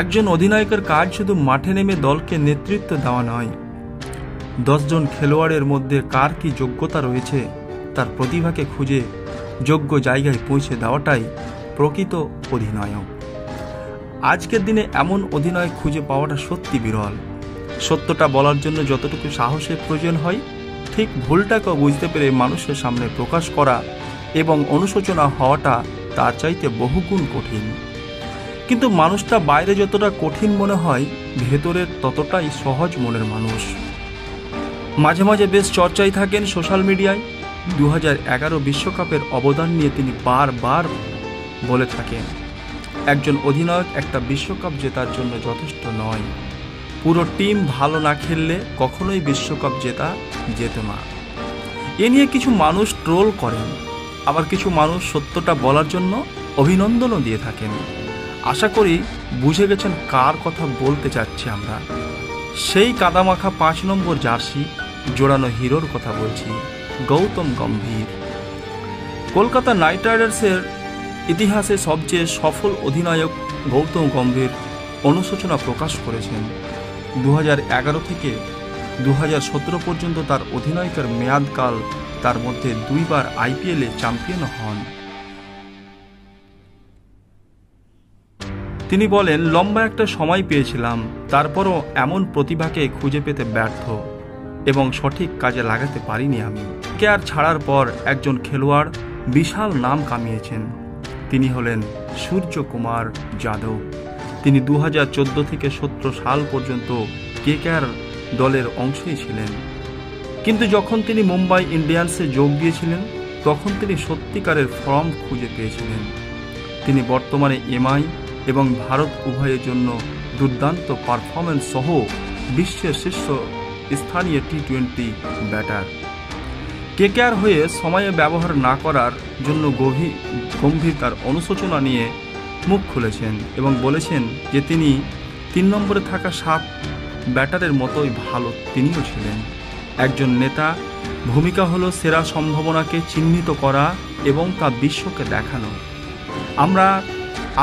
একজন অধিনায়কের কাজ শুধু মাঠে নেমে দলকে নেতৃত্ব দেওয়া নয়, 10 জন খেলোয়াড়ের মধ্যে কার কি যোগ্যতা রয়েছে তার প্রতিভাকে খুঁজে যোগ্য জায়গায় পৌঁছে দেওয়াটাই প্রকৃত অধিনায়ক। আজকের দিনে এমন অধিনায়ক খুঁজে পাওয়াটা সত্যি বিরল। সত্যটা বলার জন্য যতটুকু সাহসের প্রয়োজন হয়, ঠিক ভুলটাকেও বুঝতে পেরে মানুষের সামনে প্রকাশ করা এবং অনুশোচনা হওয়াটা তার চাইতে বহুগুণ কঠিন। কিন্তু মানুষটা বাইরে যতটা কঠিন মনে হয়, ভেতরের ততটাই সহজ মনের মানুষ। মাঝে মাঝে বেশ চর্চায় থাকেন সোশ্যাল মিডিয়ায়। 2011 বিশ্বকাপের অবদান নিয়ে তিনি বারবার বলে থাকেন, একজন অধিনায়ক একটা বিশ্বকাপ জেতার জন্য যথেষ্ট নয়, পুরো টিম ভালো না খেললে কখনোই বিশ্বকাপ জেতা যেত না। এ নিয়ে কিছু মানুষ ট্রোল করেন, আবার কিছু মানুষ সত্যটা বলার জন্য অভিনন্দনও দিয়ে থাকেন। আশা করি বুঝে গেছেন কার কথা বলতে চাচ্ছি আমরা। সেই কাদামাখা 5 নম্বর জার্সি জোড়ানো হিরোর কথা বলছি, গৌতম গম্ভীর। কলকাতা নাইট রাইডার্সের ইতিহাসে সবচেয়ে সফল অধিনায়ক গৌতম গম্ভীর অনুশোচনা প্রকাশ করেছেন। 2011 থেকে 2017 পর্যন্ত তার অধিনায়কের মেয়াদকাল, তার মধ্যে 2 বার আইপিএলে চ্যাম্পিয়ন হন। তিনি বলেন, লম্বা একটা সময় পেয়েছিলাম, তারপরও এমন প্রতিভাকে খুঁজে পেতে ব্যর্থ এবং সঠিক কাজে লাগাতে পারিনি আমি। কেয়ার ছাড়ার পর একজন খেলোয়াড় বিশাল নাম কামিয়েছেন, তিনি হলেন সূর্যকুমার যাদব। তিনি 2014 থেকে 17 সাল পর্যন্ত কেকেআর দলের অংশই ছিলেন। কিন্তু যখন তিনি মুম্বাই ইন্ডিয়ান্সে যোগ দিয়েছিলেন, তখন তিনি সত্যিকারের ফর্ম খুঁজে পেয়েছিলেন। তিনি বর্তমানে এমআই এবং ভারত উভয়ের জন্য দুর্দান্ত পারফরম্যান্স সহ বিশ্বের শীর্ষ স্থানীয় টি-20 ব্যাটার। কেকেআর হয়ে সময়ে ব্যবহার না করার জন্য গম্ভীর তার অনুশোচনা নিয়ে মুখ খুলেছেন এবং বলেছেন যে তিনি 3 নম্বরে থাকা 7 ব্যাটারের মতোই ভালো তিনিও ছিলেন। একজন নেতা ভূমিকা হলো সেরা সম্ভাবনাকে চিহ্নিত করা এবং তা বিশ্বকে দেখানো।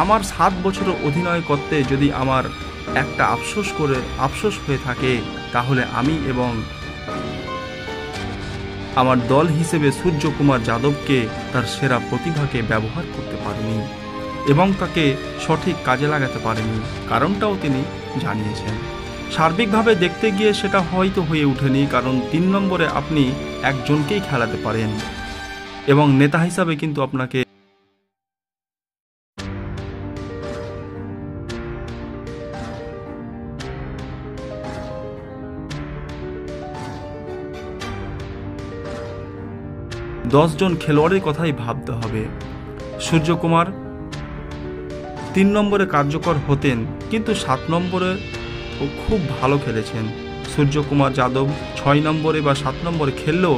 আমার 7 বছরের অধিনায়কত্বে যদি আমার একটা আফসোস হয়ে থাকে, তাহলে আমি এবং আমার দল হিসেবে সূর্যকুমার যাদবকে তার সেরা প্রতিভাকে ব্যবহার করতে পারিনি এবং তাকে সঠিক কাজে লাগাতে পারিনি। কারণটাও তিনি জানিয়েছেন। সার্বিকভাবে দেখতে গিয়ে সেটা হয়তো হয়ে ওঠেনি, কারণ 3 নম্বরে আপনি একজনকেই খেলাতে পারেন এবং নেতা হিসাবে কিন্তু আপনাকে 10 জন খেলোয়াড়ের কথাই ভাবতে হবে। সূর্যকুমার 3 নম্বরে কার্যকর হতেন, কিন্তু 7 নম্বরে খুব ভালো খেলেছেন। সূর্যকুমার যাদব 6 নম্বরে বা 7 নম্বরে খেললেও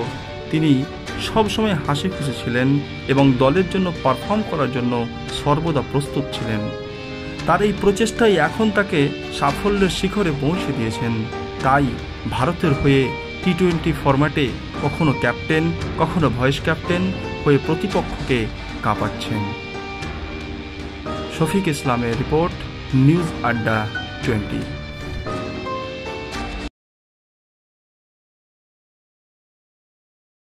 তিনি সবসময় হাসি খুশি ছিলেন এবং দলের জন্য পারফর্ম করার জন্য সর্বদা প্রস্তুত ছিলেন। তার এই প্রচেষ্টাই এখন তাকে সাফল্যের শিখরে পৌঁছে দিয়েছেন। তাই ভারতের হয়ে টি-20 ফরম্যাটে কখনো ক্যাপ্টেন, কখনো ভাইস ক্যাপ্টেন হয়ে প্রতিপক্ষকে কাঁপাচ্ছেন। শফিক ইসলামের রিপোর্ট, নিউজ আড্ডা 20।